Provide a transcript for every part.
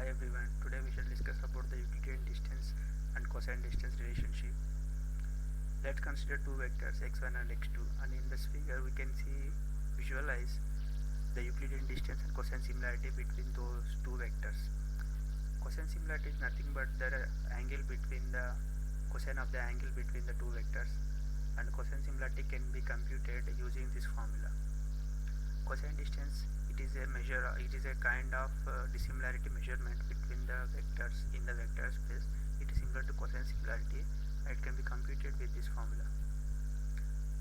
Hi everyone, today we shall discuss about the Euclidean distance and cosine distance relationship. Let's consider two vectors x1 and x2, and in this figure we can visualize the Euclidean distance and cosine similarity between those two vectors. Cosine similarity is nothing but the angle between the cosine of the angle between the two vectors, and cosine similarity can be computed using this formula. Cosine distance, it is a kind of dissimilarity measurement between the vectors in the vector space. It is similar to cosine similarity and it can be computed with this formula.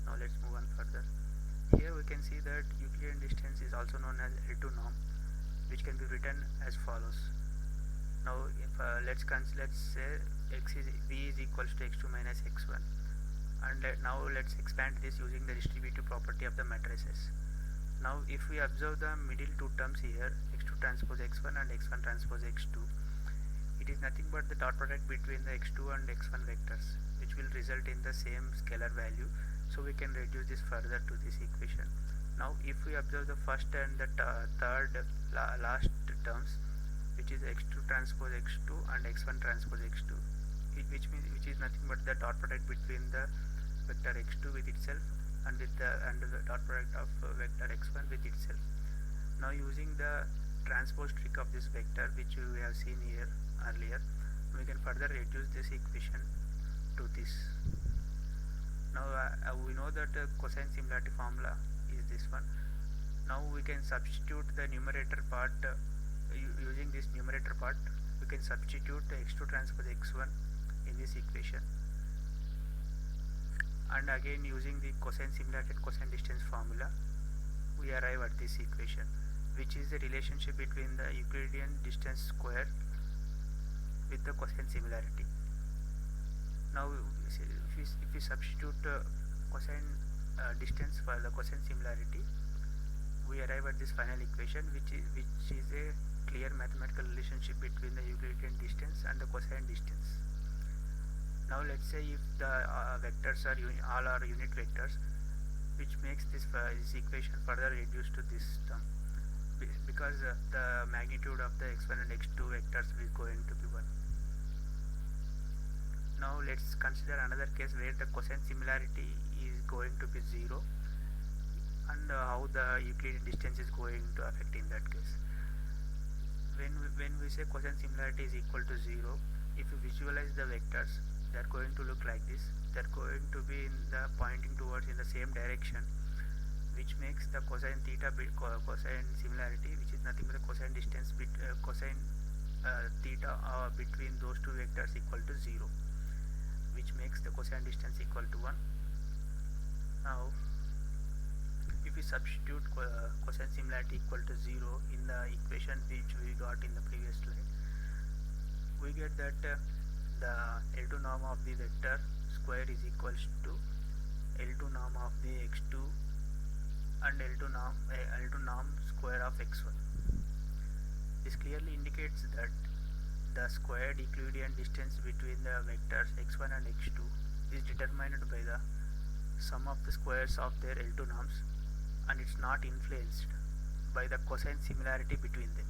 Now let's move on further. Here we can see that Euclidean distance is also known as L2 norm, which can be written as follows. Now if let's say v is equals to x2 minus x1, and now let's expand this using the distributive property of the matrices. Now if we observe the middle two terms here, x2 transpose x1 and x1 transpose x2, it is nothing but the dot product between the x2 and x1 vectors, which will result in the same scalar value. So we can reduce this further to this equation. Now if we observe the first and the last terms, which is x2 transpose x2 and x1 transpose x2, which is nothing but the dot product between the vector x2 with itself and the dot product of vector x1 with itself. Now using the transpose trick of this vector, which we have seen here earlier, we can further reduce this equation to this. Now we know that cosine similarity formula is this one. Now we can substitute the numerator part. Using this numerator part, we can substitute x2 transpose x1 in this equation, and again using the cosine similarity and cosine distance formula, we arrive at this equation, which is the relationship between the Euclidean distance square with the cosine similarity. Now if we substitute cosine distance for the cosine similarity, we arrive at this final equation, which is a clear mathematical relationship between the Euclidean distance and the cosine distance. Now let's say if the vectors are all are unit vectors, which makes this equation further reduced to this term, because the magnitude of the x1 and x2 vectors is going to be 1. Now let's consider another case where the cosine similarity is going to be 0, and how the Euclidean distance is going to affect in that case. When we say cosine similarity is equal to 0, if you visualize the vectors, they are going to look like this. They are going to be pointing towards in the same direction, which makes the cosine theta cosine similarity, which is nothing but the cosine distance cosine theta between those two vectors equal to 0, which makes the cosine distance equal to 1. Now if we substitute cosine similarity equal to 0 in the equation which we got in the previous slide, we get that the L2 norm of the vector square is equals to L2 norm of the x2 and L2 norm square of x1. This clearly indicates that the squared Euclidean distance between the vectors x1 and x2 is determined by the sum of the squares of their L2 norms, and it's not influenced by the cosine similarity between them.